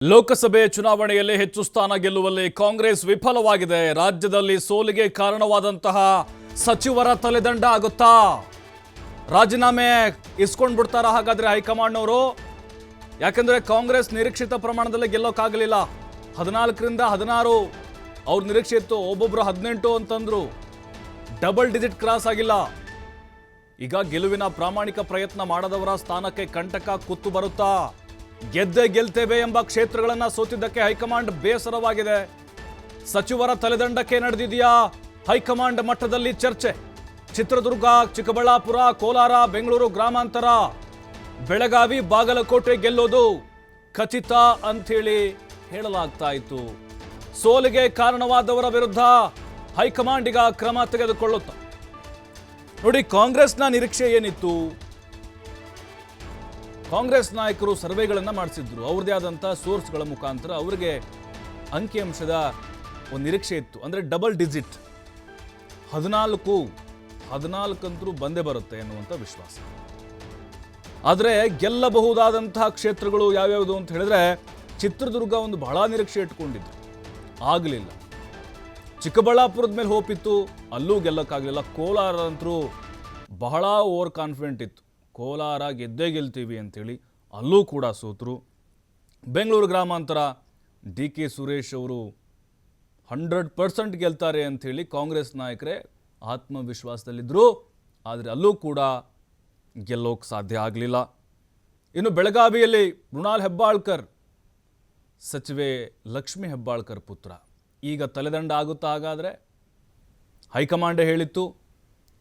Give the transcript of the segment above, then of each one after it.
ಲೋಕಸಭೆ ಚುನಾವಣೆಯಲ್ಲಿ ಹೆಚ್ಚು ಸ್ಥಾನ ಗೆಲ್ಲುವಲ್ಲಿ ಕಾಂಗ್ರೆಸ್ ವಿಫಲವಾಗಿದೆ. ರಾಜ್ಯದಲ್ಲಿ ಸೋಲಿಗೆ ಕಾರಣವಾದಂತಹ ಸಚಿವರ ತಲೆದಂಡ ಆಗುತ್ತಾ? ರಾಜೀನಾಮೆ ಇಸ್ಕೊಂಡು ಬಿಡ್ತಾರಾ ಹಾಗಾದ್ರೆ ಹೈಕಮಾಂಡ್ನವರು? ಯಾಕಂದ್ರೆ ಕಾಂಗ್ರೆಸ್ ನಿರೀಕ್ಷಿತ ಪ್ರಮಾಣದಲ್ಲಿ ಗೆಲ್ಲೋಕ್ಕಾಗಲಿಲ್ಲ. 14ರಿಂದ 16 ಅವ್ರ ನಿರೀಕ್ಷೆ ಇತ್ತು, ಒಬ್ಬೊಬ್ರು 18 ಅಂತಂದ್ರು. ಡಬಲ್ ಡಿಜಿಟ್ ಕ್ರಾಸ್ ಆಗಿಲ್ಲ. ಈಗ ಗೆಲುವಿನ ಪ್ರಾಮಾಣಿಕ ಪ್ರಯತ್ನ ಮಾಡದವರ ಸ್ಥಾನಕ್ಕೆ ಕಂಟಕ ಕುತ್ತು ಬರುತ್ತಾ? ಗೆದ್ದೇ ಗೆಲ್ತೇವೆ ಎಂಬ ಕ್ಷೇತ್ರಗಳನ್ನ ಸೋತಿದ್ದಕ್ಕೆ ಹೈಕಮಾಂಡ್ ಬೇಸರವಾಗಿದೆ. ಸಚಿವರ ತಲೆದಂಡಕ್ಕೆ ನಡೆದಿದೆಯಾ ಹೈಕಮಾಂಡ್ ಮಟ್ಟದಲ್ಲಿ ಚರ್ಚೆ? ಚಿತ್ರದುರ್ಗ, ಚಿಕ್ಕಬಳ್ಳಾಪುರ, ಕೋಲಾರ, ಬೆಂಗಳೂರು ಗ್ರಾಮಾಂತರ, ಬೆಳಗಾವಿ, ಬಾಗಲಕೋಟೆ ಗೆಲ್ಲೋದು ಖಚಿತ ಅಂಥೇಳಿ ಹೇಳಲಾಗ್ತಾ ಇತ್ತು. ಸೋಲಿಗೆ ಕಾರಣವಾದವರ ವಿರುದ್ಧ ಹೈಕಮಾಂಡ್ ಈಗ ಕ್ರಮ ತೆಗೆದುಕೊಳ್ಳುತ್ತ. ನೋಡಿ, ಕಾಂಗ್ರೆಸ್ನ ನಿರೀಕ್ಷೆ ಏನಿತ್ತು? ಕಾಂಗ್ರೆಸ್ ನಾಯಕರು ಸರ್ವೆಗಳನ್ನು ಮಾಡಿಸಿದ್ರು. ಅವ್ರದೇ ಆದಂಥ ಸೋರ್ಸ್ಗಳ ಮುಖಾಂತರ ಅವರಿಗೆ ಅಂಕಿಅಂಶದ ಒಂದು ನಿರೀಕ್ಷೆ ಇತ್ತು. ಅಂದರೆ ಡಬಲ್ ಡಿಜಿಟ್ 14 ಅಂತರೂ ಬಂದೇ ಬರುತ್ತೆ ಎನ್ನುವಂಥ ವಿಶ್ವಾಸ. ಆದರೆ ಗೆಲ್ಲಬಹುದಾದಂತಹ ಕ್ಷೇತ್ರಗಳು ಯಾವ್ಯಾವುದು ಅಂತ ಹೇಳಿದ್ರೆ, ಚಿತ್ರದುರ್ಗ ಒಂದು ಬಹಳ ನಿರೀಕ್ಷೆ ಇಟ್ಕೊಂಡಿದ್ರು, ಆಗಲಿಲ್ಲ. ಚಿಕ್ಕಬಳ್ಳಾಪುರದ ಮೇಲೆ ಹೋಪ್ ಇತ್ತು, ಅಲ್ಲೂ ಗೆಲ್ಲಕ್ಕಾಗಲಿಲ್ಲ. ಕೋಲಾರ ಅಂತರೂ ಬಹಳ ಓವರ್ ಕಾನ್ಫಿಡೆಂಟ್ ಇತ್ತು, ಕೋಲಾರ ಗೆದ್ದೇ ಗೆಲ್ತೀವಿ ಅಂತೇಳಿ, ಅಲ್ಲೂ ಕೂಡ ಸೋತರು. ಬೆಂಗಳೂರು ಗ್ರಾಮಾಂತರ DK ಸುರೇಶ್ ಅವರು 100% ಗೆಲ್ತಾರೆ ಅಂಥೇಳಿ ಕಾಂಗ್ರೆಸ್ ನಾಯಕರೇ ಆತ್ಮವಿಶ್ವಾಸದಲ್ಲಿದ್ದರು. ಆದರೆ ಅಲ್ಲೂ ಕೂಡ ಗೆಲ್ಲೋಕೆ ಸಾಧ್ಯ ಆಗಲಿಲ್ಲ. ಇನ್ನು ಬೆಳಗಾವಿಯಲ್ಲಿ ಮೃಣಾಲ್ ಹೆಬ್ಬಾಳ್ಕರ್, ಸಚಿವೆ ಲಕ್ಷ್ಮಿ ಹೆಬ್ಬಾಳ್ಕರ್ ಪುತ್ರ, ಈಗ ತಲೆದಂಡ ಆಗುತ್ತಾ? ಹಾಗಾದರೆ ಹೈಕಮಾಂಡೇ ಹೇಳಿತ್ತು,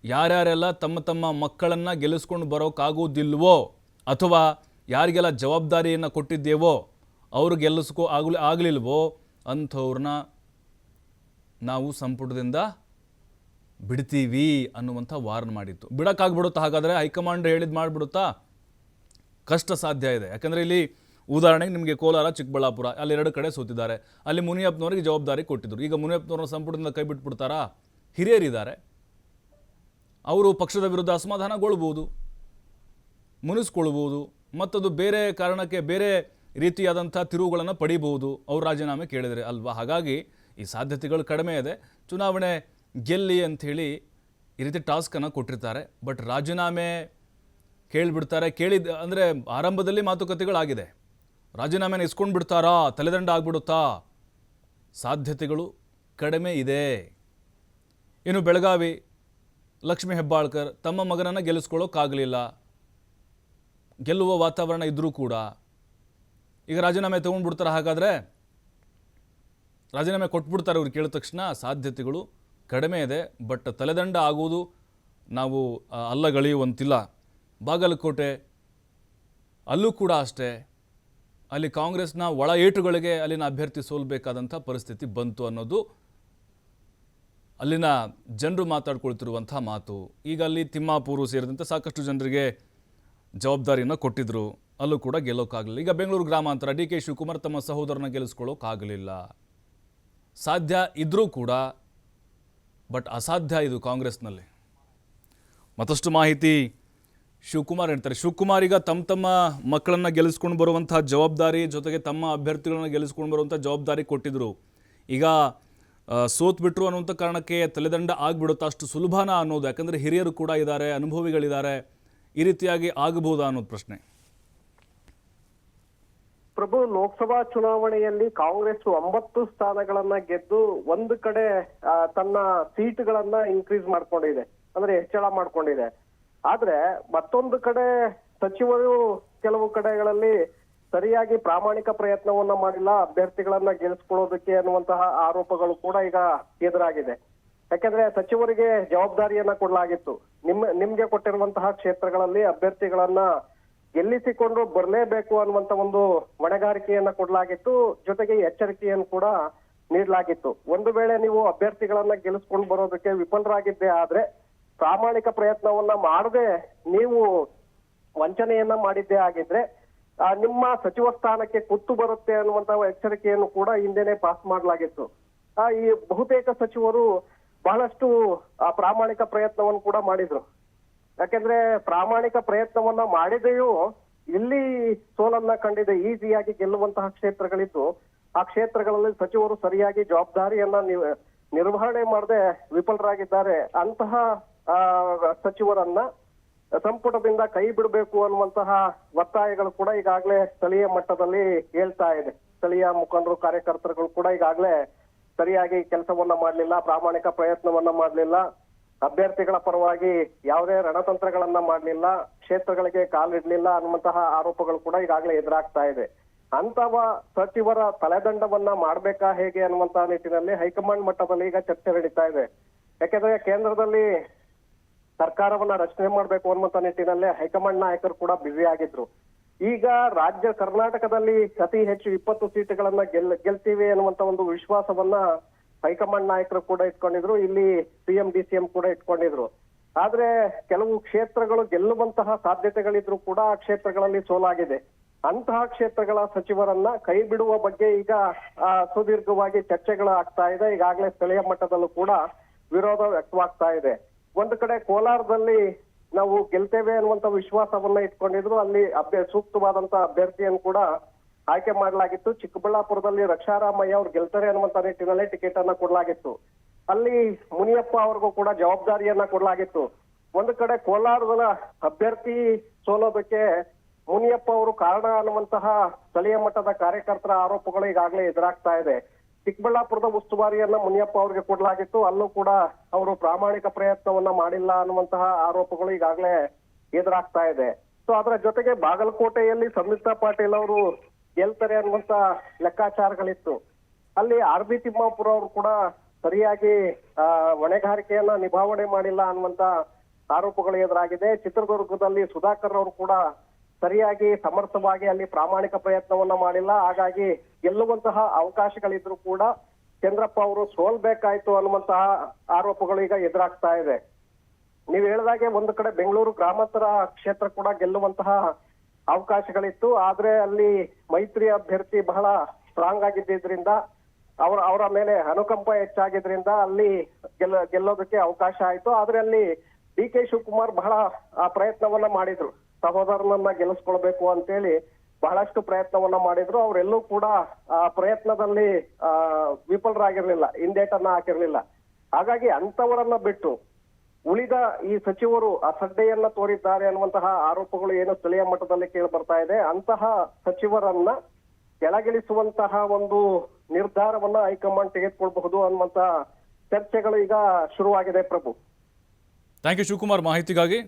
ಯಾರ್ಯಾರೆಲ್ಲ ತಮ್ಮ ತಮ್ಮ ಮಕ್ಕಳನ್ನು ಗೆಲ್ಲಿಸ್ಕೊಂಡು ಬರೋಕ್ಕಾಗೋದಿಲ್ವೋ ಅಥವಾ ಯಾರಿಗೆಲ್ಲ ಜವಾಬ್ದಾರಿಯನ್ನು ಕೊಟ್ಟಿದ್ದೇವೋ ಅವರು ಆಗಲಿಲ್ವೋ ಅಂಥವ್ರನ್ನ ನಾವು ಸಂಪುಟದಿಂದ ಬಿಡ್ತೀವಿ ಅನ್ನುವಂಥ ವಾರ್ನ್ ಮಾಡಿತ್ತು. ಬಿಡೋಕ್ಕಾಗ್ಬಿಡುತ್ತಾ? ಹಾಗಾದರೆ ಹೈಕಮಾಂಡ್ ಹೇಳಿದ್ದು ಮಾಡಿಬಿಡುತ್ತಾ? ಕಷ್ಟ ಸಾಧ್ಯ ಇದೆ. ಯಾಕಂದರೆ ಇಲ್ಲಿ ಉದಾಹರಣೆಗೆ ನಿಮಗೆ ಕೋಲಾರ, ಚಿಕ್ಕಬಳ್ಳಾಪುರ ಅಲ್ಲಿ 2 ಕಡೆ ಸೋತಿದ್ದಾರೆ. ಅಲ್ಲಿ ಮುನಿಯಪ್ಪನವರಿಗೆ ಜವಾಬ್ದಾರಿ ಕೊಟ್ಟಿದ್ದರು. ಈಗ ಮುನಿಯಪ್ಪನವ್ರನ್ನ ಸಂಪುಟದಿಂದ ಕೈ ಬಿಟ್ಬಿಡ್ತಾರಾ? ಹಿರಿಯರಿದ್ದಾರೆ, ಅವರು ಪಕ್ಷದ ವಿರುದ್ಧ ಅಸಮಾಧಾನಗೊಳ್ಬೋದು, ಮುನಿಸ್ಕೊಳ್ಬೋದು, ಮತ್ತದು ಬೇರೆ ಕಾರಣಕ್ಕೆ ಬೇರೆ ರೀತಿಯಾದಂಥ ತಿರುವುಗಳನ್ನು ಪಡಿಬಹುದು ಅವ್ರು ರಾಜೀನಾಮೆ ಕೇಳಿದರೆ ಅಲ್ವಾ. ಹಾಗಾಗಿ ಈ ಸಾಧ್ಯತೆಗಳು ಕಡಿಮೆ ಇದೆ. ಚುನಾವಣೆ ಗೆಲ್ಲಿ ಅಂಥೇಳಿ ಈ ರೀತಿ ಟಾಸ್ಕನ್ನು ಕೊಟ್ಟಿರ್ತಾರೆ. ಬಟ್ ರಾಜೀನಾಮೆ ಕೇಳಿಬಿಡ್ತಾರೆ. ಅಂದರೆ ಆರಂಭದಲ್ಲಿ ಮಾತುಕತೆಗಳಾಗಿದೆ. ರಾಜೀನಾಮೆನ ಇಸ್ಕೊಂಡು ಬಿಡ್ತಾರಾ? ತಲೆದಂಡ ಆಗ್ಬಿಡುತ್ತಾ? ಸಾಧ್ಯತೆಗಳು ಕಡಿಮೆ ಇದೆ. ಇನ್ನು ಬೆಳಗಾವಿ ಲಕ್ಷ್ಮಿ ಹೆಬ್ಬಾಳ್ಕರ್ ತಮ್ಮ ಮಗನನ್ನು ಗೆಲ್ಲಿಸ್ಕೊಳ್ಳೋಕ್ಕಾಗಲಿಲ್ಲ. ಗೆಲ್ಲುವ ವಾತಾವರಣ ಇದ್ದರೂ ಕೂಡ ಈಗ ರಾಜೀನಾಮೆ ತೊಗೊಂಡ್ಬಿಡ್ತಾರೆ. ಹಾಗಾದರೆ ರಾಜೀನಾಮೆ ಕೊಟ್ಬಿಡ್ತಾರೆ ಅವ್ರು ಕೇಳಿದ ತಕ್ಷಣ? ಸಾಧ್ಯತೆಗಳು ಕಡಿಮೆ ಇದೆ. ಬಟ್ ತಲೆದಂಡ ಆಗುವುದು ನಾವು ಅಲ್ಲಗಳೆಯುವಂತಿಲ್ಲ. ಬಾಗಲಕೋಟೆ ಅಲ್ಲೂ ಕೂಡ ಅಷ್ಟೇ, ಅಲ್ಲಿ ಕಾಂಗ್ರೆಸ್ನ ಒಳ ಏಟುಗಳಿಗೆ ಅಲ್ಲಿನ ಅಭ್ಯರ್ಥಿ ಸೋಲ್ಬೇಕಾದಂಥ ಪರಿಸ್ಥಿತಿ ಬಂತು ಅನ್ನೋದು ಅಲ್ಲಿನ ಜನರು ಮಾತಾಡ್ಕೊಳ್ತಿರುವಂಥ ಮಾತು. ಈಗ ಅಲ್ಲಿ ತಿಮ್ಮಾಪೂರು ಸೇರಿದಂತೆ ಸಾಕಷ್ಟು ಜನರಿಗೆ ಜವಾಬ್ದಾರಿಯನ್ನು ಕೊಟ್ಟಿದ್ದರು, ಅಲ್ಲೂ ಕೂಡ ಗೆಲ್ಲೋಕ್ಕಾಗಲಿಲ್ಲ. ಈಗ ಬೆಂಗಳೂರು ಗ್ರಾಮಾಂತರ DK ಶಿವಕುಮಾರ್ ತಮ್ಮ ಸಹೋದರನ ಗೆಲ್ಲಿಸ್ಕೊಳ್ಳೋಕ್ಕಾಗಲಿಲ್ಲ. ಸಾಧ್ಯ ಇದ್ದರೂ ಕೂಡ ಬಟ್ ಅಸಾಧ್ಯ ಇದು ಕಾಂಗ್ರೆಸ್ನಲ್ಲಿ. ಮತ್ತಷ್ಟು ಮಾಹಿತಿ ಶಿವಕುಮಾರ್ ಹೇಳ್ತಾರೆ. ಶಿವಕುಮಾರ್ ಈಗ ತಮ್ಮ ಮಕ್ಕಳನ್ನು ಗೆಲ್ಲಿಸ್ಕೊಂಡು ಬರುವಂಥ ಜವಾಬ್ದಾರಿ ಜೊತೆಗೆ ತಮ್ಮ ಅಭ್ಯರ್ಥಿಗಳನ್ನು ಗೆಲ್ಲಿಸ್ಕೊಂಡು ಬರುವಂಥ ಜವಾಬ್ದಾರಿ ಕೊಟ್ಟಿದ್ದರು. ಈಗ ಸೋತ್ಬಿಟ್ರು ಅನ್ನುವಂಥ ಕಾರಣಕ್ಕೆ ತಲೆದಂಡ ಆಗಿಬಿಡುತ್ತಾ? ಅಷ್ಟು ಸುಲಭನಾ ಅನ್ನೋದು? ಯಾಕಂದರೆ ಹಿರಿಯರು ಕೂಡ ಇದ್ದಾರೆ, ಅನುಭವಿಗಳಿದ್ದಾರೆ, ಈ ರೀತಿಯಾಗಿ ಆಗಬಹುದಾ ಅನ್ನೋದು ಪ್ರಶ್ನೆ. ಪ್ರಭು, ಲೋಕಸಭಾ ಚುನಾವಣೆಯಲ್ಲಿ ಕಾಂಗ್ರೆಸ್ 9 ಸ್ಥಾನಗಳನ್ನ ಗೆದ್ದು ಒಂದು ಕಡೆ ತನ್ನ ಸೀಟ್ಗಳನ್ನ ಇನ್ಕ್ರೀಸ್ ಮಾಡ್ಕೊಂಡಿದೆ, ಅಂದ್ರೆ ಹೆಚ್ಚಳ ಮಾಡ್ಕೊಂಡಿದೆ. ಆದ್ರೆ ಮತ್ತೊಂದು ಕಡೆ ಸಚಿವರು ಕೆಲವು ಕಡೆಗಳಲ್ಲಿ ಸರಿಯಾಗಿ ಪ್ರಾಮಾಣಿಕ ಪ್ರಯತ್ನವನ್ನ ಮಾಡಿಲ್ಲ ಅಭ್ಯರ್ಥಿಗಳನ್ನ ಗೆಲ್ಲಿಸ್ಕೊಳ್ಳೋದಕ್ಕೆ ಅನ್ನುವಂತಹ ಆರೋಪಗಳು ಕೂಡ ಈಗ ಎದುರಾಗಿದೆ. ಯಾಕಂದ್ರೆ ಸಚಿವರಿಗೆ ಜವಾಬ್ದಾರಿಯನ್ನ ಕೊಡಲಾಗಿತ್ತು. ನಿಮ್ಗೆ ಕೊಟ್ಟಿರುವಂತಹ ಕ್ಷೇತ್ರಗಳಲ್ಲಿ ಅಭ್ಯರ್ಥಿಗಳನ್ನ ಗೆಲ್ಲಿಸಿಕೊಂಡು ಬರಲೇಬೇಕು ಅನ್ನುವಂತ ಒಂದು ಹೊಣೆಗಾರಿಕೆಯನ್ನ ಕೊಡಲಾಗಿತ್ತು. ಜೊತೆಗೆ ಎಚ್ಚರಿಕೆಯನ್ನು ಕೂಡ ನೀಡಲಾಗಿತ್ತು. ಒಂದು ವೇಳೆ ನೀವು ಅಭ್ಯರ್ಥಿಗಳನ್ನ ಗೆಲ್ಲಿಸ್ಕೊಂಡು ಬರೋದಕ್ಕೆ ವಿಫಲರಾಗಿದ್ದೇ ಆದ್ರೆ, ಪ್ರಾಮಾಣಿಕ ಪ್ರಯತ್ನವನ್ನ ಮಾಡದೆ ನೀವು ವಂಚನೆಯನ್ನ ಮಾಡಿದ್ದೇ ಆಗಿದ್ರೆ ನಿಮ್ಮ ಸಚಿವ ಸ್ಥಾನಕ್ಕೆ ಕುತ್ತು ಬರುತ್ತೆ ಅನ್ನುವಂತಹ ಎಚ್ಚರಿಕೆಯನ್ನು ಕೂಡ ಹಿಂದೆನೆ ಪಾಸ್ ಮಾಡಲಾಗಿತ್ತು. ಈ ಬಹುತೇಕ ಸಚಿವರು ಬಹಳಷ್ಟು ಪ್ರಾಮಾಣಿಕ ಪ್ರಯತ್ನವನ್ನು ಕೂಡ ಮಾಡಿದ್ರು. ಯಾಕೆಂದ್ರೆ ಪ್ರಾಮಾಣಿಕ ಪ್ರಯತ್ನವನ್ನ ಮಾಡಿದೆಯೂ ಇಲ್ಲಿ ಸೋಲನ್ನ ಕಂಡಿದೆ. ಈಸಿಯಾಗಿ ಗೆಲ್ಲುವಂತಹ ಕ್ಷೇತ್ರಗಳಿದ್ದು ಆ ಕ್ಷೇತ್ರಗಳಲ್ಲಿ ಸಚಿವರು ಸರಿಯಾಗಿ ಜವಾಬ್ದಾರಿಯನ್ನ ನಿರ್ವಹಣೆ ಮಾಡದೆ ವಿಫಲರಾಗಿದ್ದಾರೆ. ಅಂತಹ ಸಚಿವರನ್ನ ಸಂಪುಟದಿಂದ ಕೈ ಬಿಡಬೇಕು ಅನ್ನುವಂತಹ ಒತ್ತಾಯಗಳು ಕೂಡ ಈಗಾಗಲೇ ಸ್ಥಳೀಯ ಮಟ್ಟದಲ್ಲಿ ಹೇಳ್ತಾ ಇದೆ. ಸ್ಥಳೀಯ ಮುಖಂಡರು ಕಾರ್ಯಕರ್ತರುಗಳು ಕೂಡ ಈಗಾಗಲೇ ಸರಿಯಾಗಿ ಕೆಲಸವನ್ನ ಮಾಡಲಿಲ್ಲ, ಪ್ರಾಮಾಣಿಕ ಪ್ರಯತ್ನವನ್ನ ಮಾಡಲಿಲ್ಲ, ಅಭ್ಯರ್ಥಿಗಳ ಪರವಾಗಿ ಯಾವುದೇ ರಣತಂತ್ರಗಳನ್ನ ಮಾಡಲಿಲ್ಲ, ಕ್ಷೇತ್ರಗಳಿಗೆ ಕಾಲಿಡ್ಲಿಲ್ಲ ಅನ್ನುವಂತಹ ಆರೋಪಗಳು ಕೂಡ ಈಗಾಗಲೇ ಎದುರಾಗ್ತಾ ಇದೆ. ಅಂತವ ಸಚಿವರ ತಲೆದಂಡವನ್ನ ಮಾಡ್ಬೇಕಾ ಹೇಗೆ ಅನ್ನುವಂತಹ ನಿಟ್ಟಿನಲ್ಲಿ ಹೈಕಮಾಂಡ್ ಮಟ್ಟದಲ್ಲಿ ಈಗ ಚರ್ಚೆ ನಡೀತಾ ಇದೆ. ಯಾಕೆಂದ್ರೆ ಕೇಂದ್ರದಲ್ಲಿ ಸರ್ಕಾರವನ್ನ ರಚನೆ ಮಾಡ್ಬೇಕು ಅನ್ನುವಂತ ನಿಟ್ಟಿನಲ್ಲಿ ಹೈಕಮಾಂಡ್ ನಾಯಕರು ಕೂಡ ಬ್ಯುಸಿ ಆಗಿದ್ರು. ಈಗ ರಾಜ್ಯ ಕರ್ನಾಟಕದಲ್ಲಿ ಅತಿ ಹೆಚ್ಚು 20 ಸೀಟುಗಳನ್ನ ಗೆಲ್ತೀವಿ ಅನ್ನುವಂತ ಒಂದು ವಿಶ್ವಾಸವನ್ನ ಹೈಕಮಾಂಡ್ ನಾಯಕರು ಕೂಡ ಇಟ್ಕೊಂಡಿದ್ರು. ಇಲ್ಲಿ ಸಿಎಂ ಡಿಸಿಎಂ ಕೂಡ ಇಟ್ಕೊಂಡಿದ್ರು. ಆದ್ರೆ ಕೆಲವು ಕ್ಷೇತ್ರಗಳು ಗೆಲ್ಲುವಂತಹ ಸಾಧ್ಯತೆಗಳಿದ್ರು ಕೂಡ ಆ ಕ್ಷೇತ್ರಗಳಲ್ಲಿ ಸೋಲಾಗಿದೆ. ಅಂತಹ ಕ್ಷೇತ್ರಗಳ ಸಚಿವರನ್ನ ಕೈ ಬಿಡುವ ಬಗ್ಗೆ ಈಗ ಸುದೀರ್ಘವಾಗಿ ಚರ್ಚೆಗಳು ಆಗ್ತಾ ಇದೆ. ಈಗಾಗಲೇ ಸ್ಥಳೀಯ ಮಟ್ಟದಲ್ಲೂ ಕೂಡ ವಿರೋಧ ವ್ಯಕ್ತವಾಗ್ತಾ ಇದೆ. ಒಂದು ಕಡೆ ಕೋಲಾರದಲ್ಲಿ ನಾವು ಗೆಲ್ತೇವೆ ಅನ್ನುವಂತ ವಿಶ್ವಾಸವನ್ನ ಇಟ್ಕೊಂಡಿದ್ರು. ಅಲ್ಲಿ ಸೂಕ್ತವಾದಂತ ಅಭ್ಯರ್ಥಿಯನ್ನು ಕೂಡ ಆಯ್ಕೆ ಮಾಡಲಾಗಿತ್ತು. ಚಿಕ್ಕಬಳ್ಳಾಪುರದಲ್ಲಿ ರಕ್ಷಾರಾಮಯ್ಯ ಅವ್ರು ಗೆಲ್ತಾರೆ ಅನ್ನುವಂತ ನಿಟ್ಟಿನಲ್ಲಿ ಟಿಕೆಟ್ ಅನ್ನ ಕೊಡಲಾಗಿತ್ತು. ಅಲ್ಲಿ ಮುನಿಯಪ್ಪ ಅವ್ರಿಗೂ ಕೂಡ ಜವಾಬ್ದಾರಿಯನ್ನ ಕೊಡಲಾಗಿತ್ತು. ಒಂದು ಕಡೆ ಕೋಲಾರದ ಅಭ್ಯರ್ಥಿ ಸೋಲೋದಕ್ಕೆ ಮುನಿಯಪ್ಪ ಅವರು ಕಾರಣ ಅನ್ನುವಂತಹ ಸ್ಥಳೀಯ ಮಟ್ಟದ ಕಾರ್ಯಕರ್ತರ ಆರೋಪಗಳು ಈಗಾಗಲೇ ಎದುರಾಗ್ತಾ ಇದೆ. ಚಿಕ್ಕಬಳ್ಳಾಪುರದ ಉಸ್ತುವಾರಿಯನ್ನ ಮುನಿಯಪ್ಪ ಅವರಿಗೆ ಕೊಡಲಾಗಿತ್ತು. ಅಲ್ಲೂ ಕೂಡ ಅವರು ಪ್ರಾಮಾಣಿಕ ಪ್ರಯತ್ನವನ್ನ ಮಾಡಿಲ್ಲ ಅನ್ನುವಂತಹ ಆರೋಪಗಳು ಈಗಾಗಲೇ ಎದುರಾಗ್ತಾ ಇದೆ. ಸೊ ಅದರ ಜೊತೆಗೆ ಬಾಗಲಕೋಟೆಯಲ್ಲಿ ಸಂಯುಕ್ತಾ ಪಾಟೀಲ್ ಅವರು ಗೆಲ್ತಾರೆ ಅನ್ನುವಂತ ಲೆಕ್ಕಾಚಾರಗಳಿತ್ತು. ಅಲ್ಲಿ ಆರ್ ಬಿ ತಿಮ್ಮಾಪುರ ಅವರು ಕೂಡ ಸರಿಯಾಗಿ ಹೊಣೆಗಾರಿಕೆಯನ್ನ ನಿಭಾವಣೆ ಮಾಡಿಲ್ಲ ಅನ್ನುವಂತ ಆರೋಪಗಳು ಎದುರಾಗಿದೆ. ಚಿತ್ರದುರ್ಗದಲ್ಲಿ ಸುಧಾಕರ್ ಅವರು ಕೂಡ ಸರಿಯಾಗಿ ಸಮರ್ಥವಾಗಿ ಅಲ್ಲಿ ಪ್ರಾಮಾಣಿಕ ಪ್ರಯತ್ನವನ್ನ ಮಾಡಿಲ್ಲ. ಹಾಗಾಗಿ ಗೆಲ್ಲುವಂತಹ ಅವಕಾಶಗಳಿದ್ರು ಕೂಡ ಚಂದ್ರಪ್ಪ ಅವರು ಸೋಲ್ಬೇಕಾಯ್ತು ಅನ್ನುವಂತಹ ಆರೋಪಗಳು ಈಗ ಎದುರಾಗ್ತಾ ಇದೆ. ನೀವು ಹೇಳಿದಾಗೆ ಒಂದು ಕಡೆ ಬೆಂಗಳೂರು ಗ್ರಾಮಾಂತರ ಕ್ಷೇತ್ರ ಕೂಡ ಗೆಲ್ಲುವಂತಹ ಅವಕಾಶಗಳಿತ್ತು. ಆದ್ರೆ ಅಲ್ಲಿ ಮೈತ್ರಿ ಅಭ್ಯರ್ಥಿ ಬಹಳ ಸ್ಟ್ರಾಂಗ್ ಆಗಿದ್ದರಿಂದ ಅವರ ಮೇಲೆ ಅನುಕಂಪ ಹೆಚ್ಚಾಗಿದ್ರಿಂದ ಅಲ್ಲಿ ಗೆಲ್ಲೋದಕ್ಕೆ ಅವಕಾಶ ಆಯ್ತು. ಆದ್ರೆ ಅಲ್ಲಿ ಡಿ ಕೆ ಶಿವಕುಮಾರ್ ಬಹಳ ಪ್ರಯತ್ನವನ್ನ ಮಾಡಿದ್ರು. ಸಹೋದರನನ್ನ ಗೆಲ್ಲಿಸ್ಕೊಳ್ಬೇಕು ಅಂತೇಳಿ ಬಹಳಷ್ಟು ಪ್ರಯತ್ನವನ್ನ ಮಾಡಿದ್ರು. ಅವರೆಲ್ಲೂ ಕೂಡ ಆ ಪ್ರಯತ್ನದಲ್ಲಿ ವಿಫಲರಾಗಿರ್ಲಿಲ್ಲ, ಹಿಂದೇಟನ್ನ ಹಾಕಿರ್ಲಿಲ್ಲ. ಹಾಗಾಗಿ ಅಂತವರನ್ನ ಬಿಟ್ಟು ಉಳಿದ ಈ ಸಚಿವರು ಅಸಡ್ಡೆಯನ್ನ ತೋರಿದ್ದಾರೆ ಅನ್ನುವಂತಹ ಆರೋಪಗಳು ಏನು ಸ್ಥಳೀಯ ಮಟ್ಟದಲ್ಲಿ ಕೇಳಿ ಬರ್ತಾ ಇದೆ. ಅಂತಹ ಸಚಿವರನ್ನ ಕೆಳಗಿಳಿಸುವಂತಹ ಒಂದು ನಿರ್ಧಾರವನ್ನ ಹೈಕಮಾಂಡ್ ತೆಗೆದುಕೊಳ್ಬಹುದು ಅನ್ನುವಂತ ಚರ್ಚೆಗಳು ಈಗ ಶುರುವಾಗಿದೆ. ಪ್ರಭು, ಥ್ಯಾಂಕ್ ಯು ಶಿವಕುಮಾರ್ ಮಾಹಿತಿಗಾಗಿ.